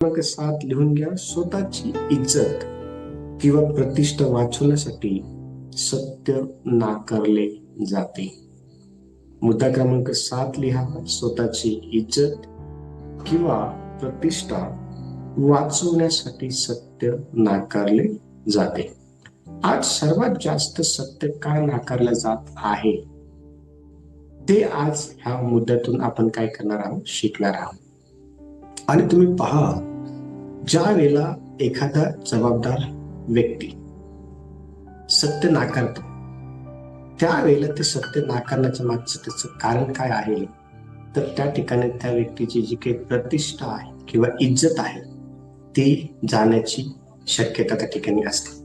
साथ लिहून घ्या. स्वतःची इज्जत किंवा प्रतिष्ठा वाचवण्यासाठी सत्य नाकारले जाते. मुद्दा क्रमांक 7 लिहा. स्वतःची इज्जत किंवा प्रतिष्ठा वाचवण्यासाठी सत्य नाकारले जाते. आज सर्वात जास्त सत्य काय नाकारलं जात आहे ते आज ह्या मुद्द्यातून आपण काय करणार आहोत, शिकणार आहोत. आणि तुम्ही पहा, ज्या वेळेला एखादा जबाबदार व्यक्ती सत्य नाकारतो त्यावेळेला ते सत्य नाकारण्याच्या मागचं त्याचं कारण काय आहे, तर त्या ठिकाणी त्या व्यक्तीची जी काही प्रतिष्ठा आहे किंवा इज्जत आहे ती जाण्याची शक्यता त्या ठिकाणी असते.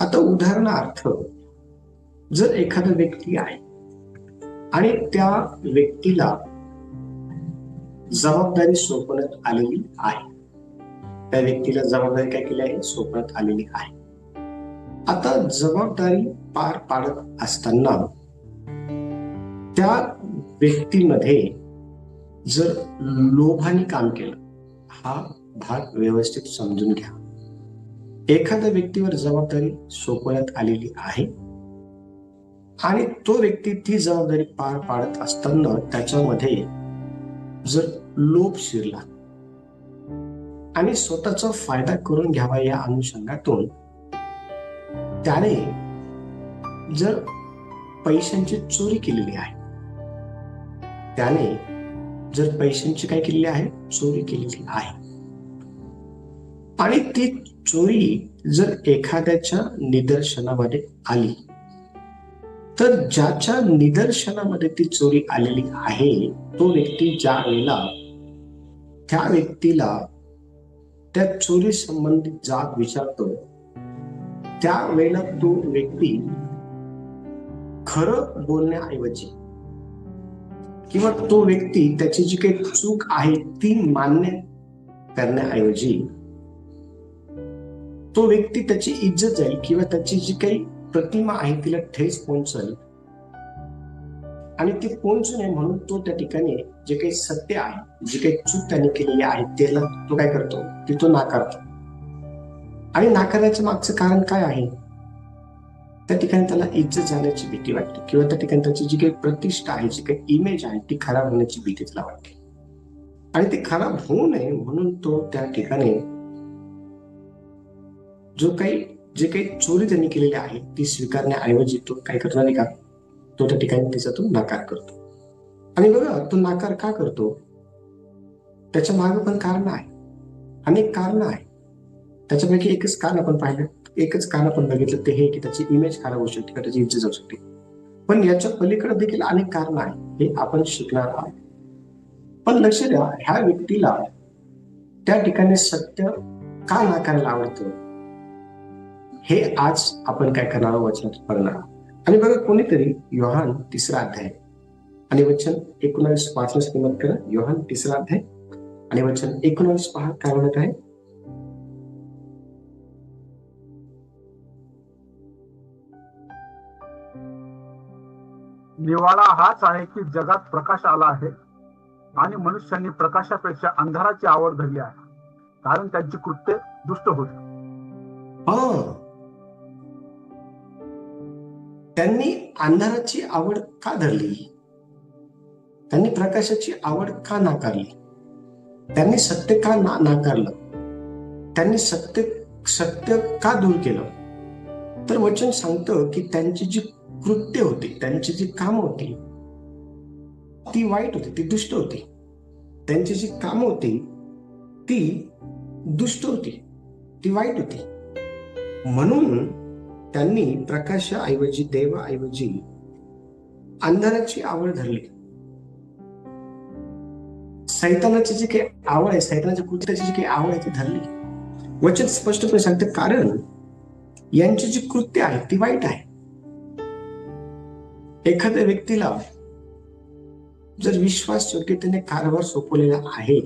आता उदाहरणार्थ, जर एखादा व्यक्ती आहे आणि त्या व्यक्तीला जबाबदारी सोपवण्यात आलेली आहे, त्या व्यक्तीला जबाबदारी काय केली आहे, सोपवण्यात आलेली आहे. आता जबाबदारी पार पाडत असताना त्या व्यक्तीमध्ये जर लोभाने काम केलं, हा भाग व्यवस्थित समजून घ्या. एखाद्या व्यक्तीवर जबाबदारी सोपवण्यात आलेली आहे आणि तो व्यक्ती ती जबाबदारी पार पाडत असताना त्याच्यामध्ये जर लोभ शिरला आणि स्वतःचा फायदा करून घ्यावा या अनुषंगातून त्याने जर पैशांची चोरी केलेली आहे, त्याने जर पैशांची काय केलेली आहे, चोरी केलेली आहे, आणि ती चोरी जर एखाद्याच्या निदर्शनामध्ये आली, तर ज्याच्या निदर्शनामध्ये ती चोरी आलेली आहे तो व्यक्ती ज्या वेळेला त्या व्यक्तीला त्या चोरी संबंधित जाब विचारतो, त्यावेळेला तो व्यक्ती खरं बोलण्याऐवजी किंवा तो व्यक्ती त्याची जी काही चूक आहे ती मान्य करण्याऐवजी तो व्यक्ती त्याची इज्जत जाईल किंवा त्याची जी काही प्रतिमा आहे तिला ठेच पोहोचेल, आणि ती पोहोचू नये म्हणून तो त्या ठिकाणी जे काही सत्य आहे, जी काही चूक त्याने केलेली आहे त्याला तो काय करतो, ती तो नाकारतो. आणि नाकारण्याच्या मागचं कारण काय आहे, त्या ठिकाणी त्याला इज्जत जाण्याची भीती वाटते किंवा त्या ठिकाणी त्याची जी काही प्रतिष्ठा आहे, जी काही इमेज आहे ती खराब होण्याची भीती त्याला वाटते. आणि ती खराब होऊ नये म्हणून तो त्या ठिकाणी जे काही चोरी त्यांनी केलेली आहे ती स्वीकारण्याऐवजी तो काय करतो नाही का, तो त्या ठिकाणी त्याच्यातून नाकार करतो. आणि बघा, तो नाकार का करतो, त्याच्या मागे पण कारण आहे, अनेक कारण आहे. त्याच्यापैकी एकच कारण आपण पाहिलं, एकच कारण आपण बघितलं ते हे की त्याची इमेज खराब होऊ शकते, त्याची इज्जत जाऊ शकते. पण याच्या पलीकडे देखील अनेक कारण आहे, हे आपण शिकणार आहोत. पण लक्ष द्या, ह्या व्यक्तीला त्या ठिकाणी सत्य का नाकारायला आवडतं हे आज आपण काय करणार आहोत, वचनात बघणार आहोत. आणि बघा, कोणीतरी योहान 3रा अध्याय आणि वचन 19 वाचण्यास किंमत करा. योहान 3रा अध्याय आणि वचन 19 पहा काय म्हणत आहे. निवाडा हाच आहे की जगात प्रकाश आला आहे आणि मनुष्यांनी प्रकाशापेक्षा अंधाराची आवड धरली आहे, कारण त्यांची कृत्ये दुष्ट होती. त्यांनी अंधाराची आवड का धरली, त्यांनी प्रकाशाची आवड का नाकारली, त्यांनी सत्य का नाकारलं, त्यांनी सत्य का दूर केलं, तर वचन सांगतं की त्यांची जी कृत्य होती, त्यांची जी काम होती ती वाईट होती, ती दुष्ट होती. त्यांची जी काम होती ती दुष्ट होती, ती वाईट होती. म्हणून त्यांनी प्रकाशाऐवजी, देवाऐवजी अंधाराची आवड धरली. सैतानाची जी काही आवड आहे, सैतानाच्या कृत्याची जी काही आवड आहे ती धरली. वचन स्पष्टपणे सांगते, कारण यांची जी कृत्य आहे ती वाईट आहे. एखाद्या व्यक्तीला जर विश्वास योग्यतेने कारभार सोपवलेला आहे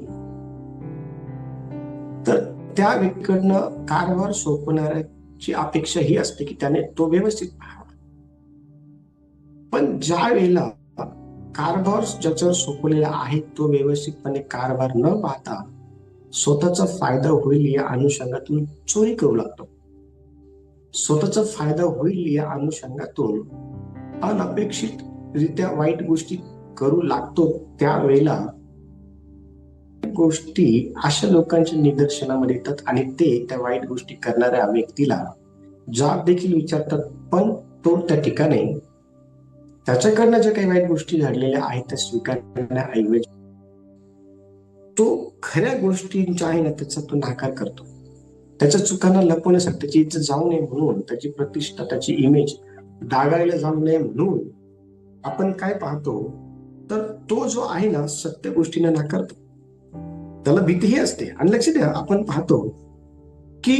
तर त्या व्यक्तीकडनं कारभार सोपवणाऱ्याची अपेक्षा ही असते की त्याने तो व्यवस्थित पाहावा. पण ज्या वेळेला कारभार ज्याच्यावर सोपवलेला आहे तो व्यवस्थितपणे कारभार न पाहता स्वतःचा फायदा होईल या अनुषंगातून चोरी करू लागतो. स्वतःचा फायदा होईल या अनुषंगातून अनपेक्षित रित्या वाईट गोष्टी करू लागतो. त्यावेळेला गोष्टी अशा लोकांच्या निदर्शनामध्ये येतात आणि ते त्या वाईट गोष्टी करणाऱ्या व्यक्तीला जाब देखील विचारतात, पण तो त्या ठिकाणी त्याच्याकडनं ज्या काही वाईट गोष्टी घडलेल्या आहेत त्या स्वीकारण्याऐवजी तो खऱ्या गोष्टींच्या आहे ना त्याचा तो नाकार करतो. त्याच्या चुकांना लपवण्यासाठी, त्याची इज्जत जाऊ नये म्हणून, त्याची प्रतिष्ठा, त्याची इमेज डागाळली जाऊ नये म्हणून आपण काय पाहतो, तर तो जो आहे ना सत्य गोष्टींना नाकारतो. त्याला भीतीही असते. आणि लक्ष द्या, आपण पाहतो की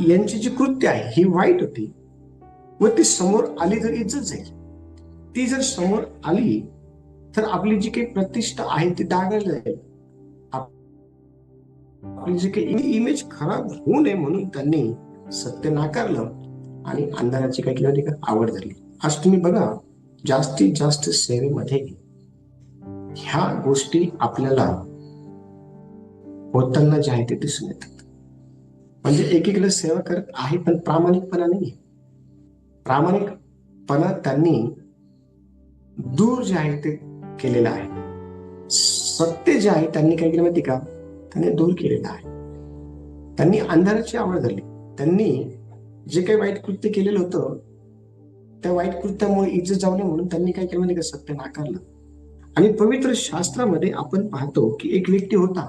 यांची जी कृत्य आहे ही वाईट होती व ती समोर आली तर इज्जत जाईल. ती जर समोर आली तर आपली जी काही प्रतिष्ठा आहे ती डागाळली जाईल. आपली जी काही इमेज खराब होऊ नये म्हणून त्यांनी सत्य नाकारलं आणि अंधाराची काय केली का आवड झाली. आज तुम्ही बघा, जास्तीत जास्त सेवेमध्ये ह्या गोष्टी आपल्याला होताना जे आहे ते दिसून येतात. म्हणजे एकीकडे सेवा करत आहे पण प्रामाणिकपणा नाही. प्रामाणिकपणा त्यांनी दूर जे आहे ते केलेलं आहे. सत्य जे आहे त्यांनी काय केलं माहिती का, त्यांनी दूर केलेलं आहे. त्यांनी अंधाराची आवड झाली. त्यांनी जे काही वाईट कृत्य केलेलं होतं त्या वाईट कृत्यामुळे इज्जत जाऊ नये म्हणून त्यांनी काय केलं माहिती का, सत्य नाकारलं. आणि पवित्र शास्त्रामध्ये आपण पाहतो की एक व्यक्ती होता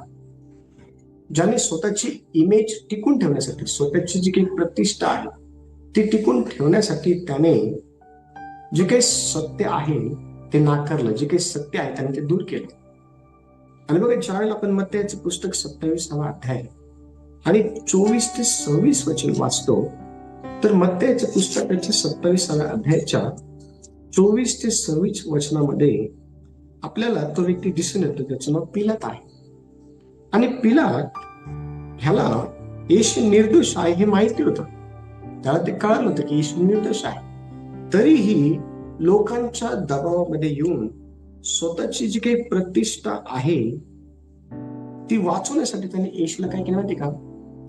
ज्याने स्वतःची इमेज टिकून ठेवण्यासाठी, स्वतःची जी काही प्रतिष्ठा आहे ती टिकून ठेवण्यासाठी त्याने जे काही सत्य आहे ते नाकारलं. जे काही सत्य आहे त्याने ते दूर केलं. आणि बघा, ज्यावेळेला आपण मत्तयाचं पुस्तक 27वा अध्याय आणि 24 ते 26 वचन वाचतो, तर मत्तयाच्या पुस्तकाच्या 27व्या अध्यायाच्या 24 ते 26 वचनामध्ये आपल्याला तो व्यक्ती दिसून येतो. त्याचं नाव पिलात आहे. आणि पिलात ह्याला येशू निर्दोष आहे हे माहिती होतं. त्याला ते कळलं होतं की येशू निर्दोष आहे. तरीही लोकांच्या दबावामध्ये येऊन स्वतःची जी काही प्रतिष्ठा आहे ती वाचवण्यासाठी त्याने येशूला काय केलं माहिती का,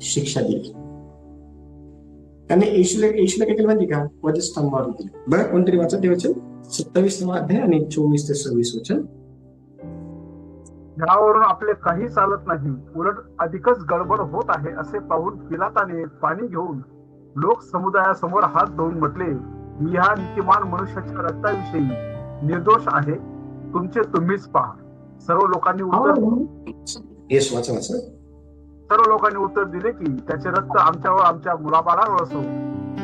शिक्षा दिली. त्याने येशूला काय केलं माहिती का, वधस्तंभावर दिली. बरं, कोणतरी वाचा ते वचन, 27वा अध्याय आणि 24 ते 26 वचन. यावरून आपले काही चालत नाही, उलट अधिकच गडबड होत आहे असे पाहून पिलाताने पाणी घेऊन लोक समुदायासमोर हात धुवून म्हटले, मी ह्या नीतिमान मनुष्याच्या रक्ताविषयी निर्दोष आहे, तुमचे तुम्हीच पहा. सर्व लोकांनी उत्तर दिले की त्याचे रक्त आमच्यावर, आमच्या मुलाबाळांवर असो.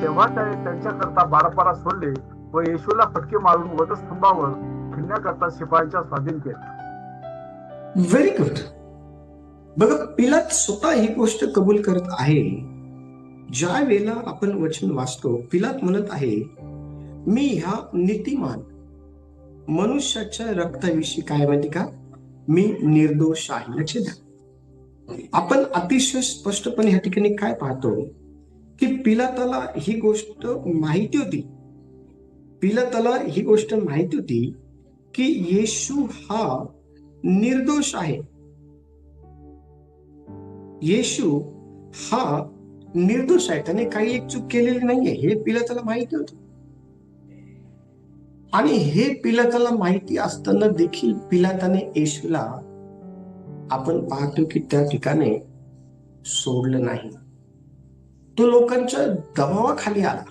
तेव्हा त्याने त्यांच्याकरता बारपारा सोडले व येशूला फटके मारून वधस्तंभावर खिळण्याकरता शिपायांच्या स्वाधीन केले. Very good. बघा, पिलात स्वतः ही गोष्ट कबूल करत आहे. ज्या वेळेला आपण वचन वाचतो, पिलात म्हणत आहे, मी ह्या नीतिमान मनुष्याच्या रक्ताविषयी काय माहिती का, मी निर्दोष आहे. लक्ष द्या, आपण अतिशय स्पष्टपणे या ठिकाणी काय पाहतो की पिलाताला ही गोष्ट माहिती होती. पिलाताला ही गोष्ट माहिती होती की येशू हा निर्दोष आहे. येशू हा निर्दोष आहे, त्याने काही एक चूक केलेली नाहीये हे पिलाताला माहिती होतं. आणि हे पिलाताला माहिती असताना देखील पिलाताने येशूला आपण पाहतो की त्या ठिकाणी सोडलं नाही. तो लोकांच्या दबावाखाली आला.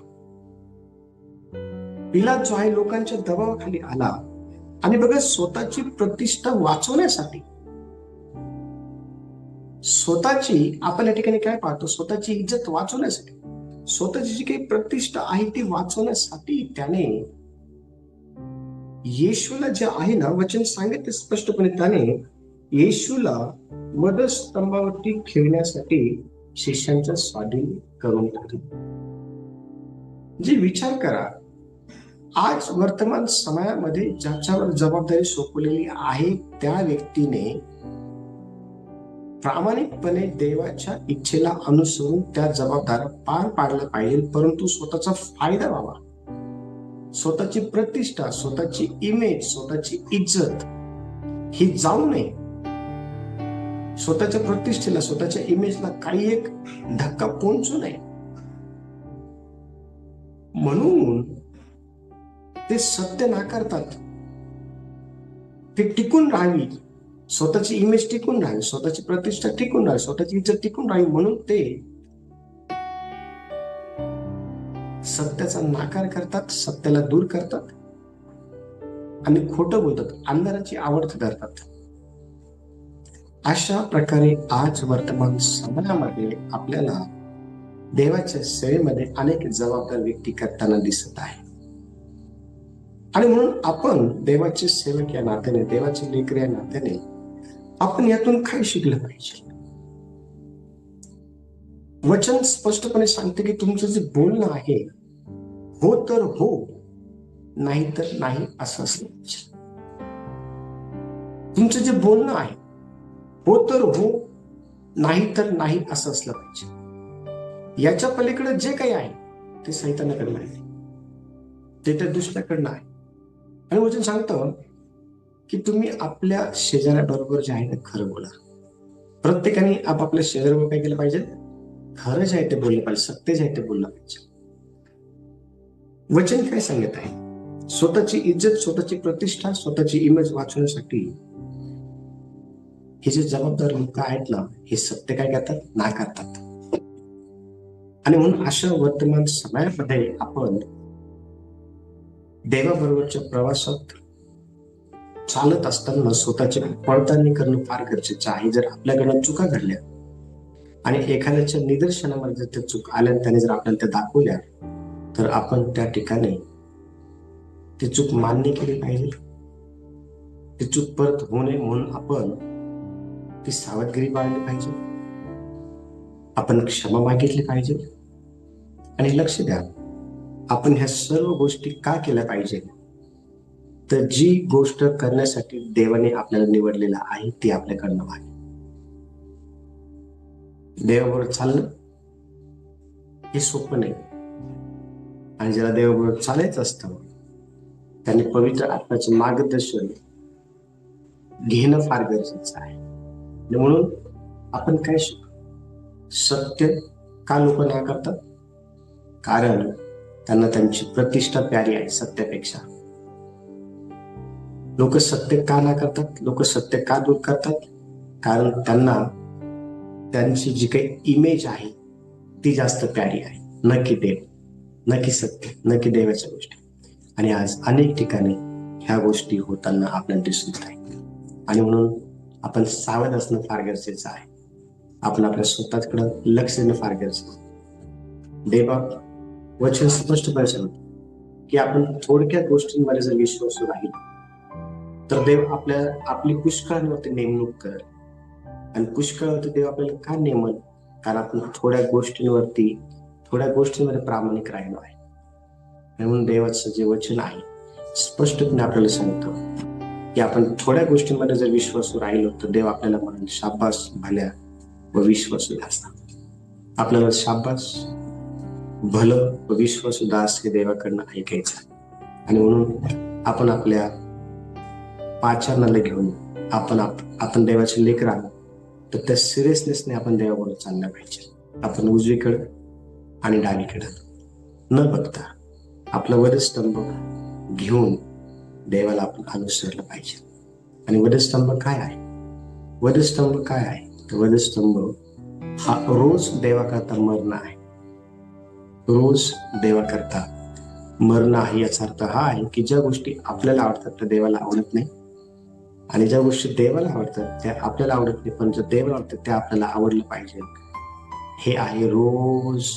पिलात जो आहे लोकांच्या दबावाखाली आला आणि बघा, स्वतःची प्रतिष्ठा वाचवण्यासाठी, स्वतःची आपण या ठिकाणी काय पाहतो, स्वतःची इज्जत वाचवण्यासाठी, स्वतःची जी काही प्रतिष्ठा आहे ती वाचवण्यासाठी त्याने येशूला जे आहे ना, वचन सांगितले स्पष्टपणे, त्याने येशूला वधस्तंभावरती ठेवण्यासाठी शिष्यांच्या स्वाधीन करून टाकले. जे विचार करा, आज वर्तमान समयामध्ये ज्याच्यावर जबाबदारी सोपवलेली आहे त्या व्यक्तीने प्रामाणिकपणे देवाच्या इच्छेला अनुसरून त्या जबाबदाऱ्या पार पाडल्या पाहिजे. परंतु स्वतःचा फायदा व्हावा, स्वतःची प्रतिष्ठा, स्वतःची इमेज, स्वतःची इज्जत ही जाऊ नये स्वतःच्या प्रतिष्ठेला, स्वतःच्या इमेजला काही एक धक्का पोहोचू नये म्हणून ते सत्य नाकारतात. ते टिकून राहावी, स्वतःची इमेज टिकून राहावी, स्वतःची प्रतिष्ठा टिकून राहावी, स्वतःची इज्जत टिकून राहावी म्हणून ते सत्याचा नाकार करतात, सत्याला दूर करतात आणि खोटं बोलतात, अंधाराची आवड करतात. अशा प्रकारे आज वर्तमान समाजामध्ये आपल्याला देवाच्या सेवेमध्ये अनेक जबाबदार व्यक्ती करताना दिसत आहे. आणि म्हणून आपण देवाचे सेवक या नात्याने, देवाचे लेकर या नात्याने आपण यातून काय शिकलं पाहिजे? वचन स्पष्टपणे सांगते की तुमचं जे बोलणं आहे, हो तर हो, नाही तर नाही असं असलं पाहिजे. तुमचं जे बोलणं आहे, हो तर हो, नाही तर नाही असं असलं पाहिजे. याच्या पलीकडे जे काही आहे ते सैतानाकडनं आहे, ते त्या दुसऱ्याकडनं आहे. आणि वचन सांगतं की तुम्ही आपल्या शेजाऱ्याबरोबर जे आहे ते खरं बोला. प्रत्येकाने आपापल्या शेजाऱ्याबरोबर काय केलं पाहिजे? खरं जे आहे ते बोललं पाहिजे, सत्य जे आहे ते बोललं पाहिजे. वचन काय सांगत आहे? स्वतःची इज्जत, स्वतःची प्रतिष्ठा, स्वतःची इमेज वाचवण्यासाठी हे जे जबाबदार लोक आहेत ना, हे सत्य काय करतात? नाकारतात. आणि म्हणून अशा वर्तमान समयामध्ये आपण देवाबरोबरच्या प्रवासात चालत असताना स्वतःची पडताळणी करणं फार गरजेचं आहे. जर आपल्याकडनं चुका घडल्या आणि एखाद्याच्या निदर्शनामध्ये जर त्या चूक आल्या आणि त्याने जर आपल्याला त्या दाखवल्या, तर आपण त्या ठिकाणी ती चूक मान्य केली पाहिजे. ती चूक परत होऊ नये म्हणून आपण ती सावधगिरी बाळगली पाहिजे. आपण क्षमा मागितली पाहिजे. आणि लक्ष द्या, आपण ह्या सर्व गोष्टी का केल्या पाहिजे? तर जी गोष्ट करण्यासाठी देवाने आपल्याला निवडलेलं आहे ती आपल्याकडनं व्हावी. देवाबरोबर चालणं हे सोपं नाही. आणि ज्याला देवाबरोबर चालायचं असतं त्याने पवित्र आत्म्याचे मार्गदर्शन घेणं फार गरजेचं आहे. म्हणून आपण काय शिकू? सत्य का लोक नाकारतात? कारण त्यांना त्यांची प्रतिष्ठा प्यारी आहे सत्यापेक्षा. लोक सत्य का नाकारतात? लोक सत्य का दूर करतात? कारण त्यांना त्यांची जी काही इमेज आहे ती जास्त प्यारी आहे, न की देव, न की सत्य, न की देवाच्या गोष्टी. आणि आज अनेक ठिकाणी ह्या गोष्टी होताना आपल्याला दिसून येत आहे. आणि म्हणून आपण सावध असणं फार गरजेचं आहे. आपण आपल्या स्वतःकडे लक्ष देणं फार गरजेचं आहे. देवा वचन स्पष्टपणे सांगतो की आपण थोडक्या गोष्टींमध्ये जर विश्वासू राहील तर देव आपली पुष्कळांवरती नेमणूक करेल. आणि पुष्कळावरती देव आपल्याला का नेमल? कारण आपण थोड्या गोष्टींमध्ये प्रामाणिक राहिलो आहे. म्हणून देवाचं जे वचन आहे स्पष्टपणे आपल्याला सांगतं की आपण थोड्या गोष्टींमध्ये जर विश्वासू राहिलो तर देव आपल्याला म्हणेल, शाबास भल्या व विश्वासू दास. आपल्याला शाबास, भलं व विश्वासू दास हे देवाकडनं ऐकायचं. आणि म्हणून आपण आपल्या पाचारणाला घेऊन आपण देवाचे लेकर आहोत तर त्या सिरियसनेसने आपण देवाबरोबर चाललं पाहिजे. आपण उजवीकडं आणि डावीकडं न बघता आपला वधस्तंभ घेऊन देवाला आपण अनुसरलं पाहिजे. आणि वधस्तंभ काय आहे? वधस्तंभ काय आहे? तर वधस्तंभ हा रोज देवाकरता मरणं आहे. रोज देवाकरता मरणं आहे. याचा अर्थ हा आहे की ज्या गोष्टी आपल्याला आवडतात त्या देवाला आवडत नाही, आणि ज्या गोष्टी देवाला आवडतात त्या आपल्याला आवडत नाही, पण ज्या देवाला आवडतात त्या आपल्याला आवडलं पाहिजे. हे आहे रोज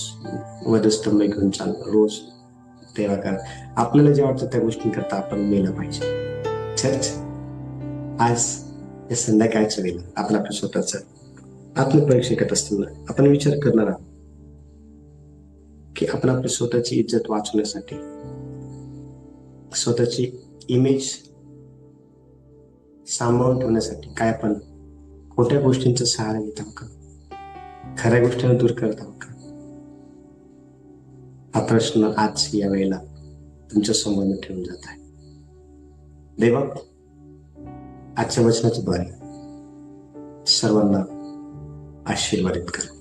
वधस्तंभ घेऊन चालणं. रोज देवाकरता आपल्याला जे आवडतं त्या गोष्टींकरता आपण मेलं पाहिजे. चर्च आज या संध्याकाळच्या वेळेला आपण आपल्या स्वतःच आत्मपरीक्षा करत असताना आपण विचार करणार आहोत की आपण आपली स्वतःची इज्जत वाचवण्यासाठी, स्वतःची इमेज सांभाळून ठेवण्यासाठी काय आपण खोट्या गोष्टींचा सहारा घेत आहोत का? खऱ्या गोष्टींना दूर करत आहोत का? हा प्रश्न आज या वेळेला तुमच्या समोर ठेवून जात आहे. देवा आजच्या वचनाच्या द्वारे सर्वांना आशीर्वादित करो.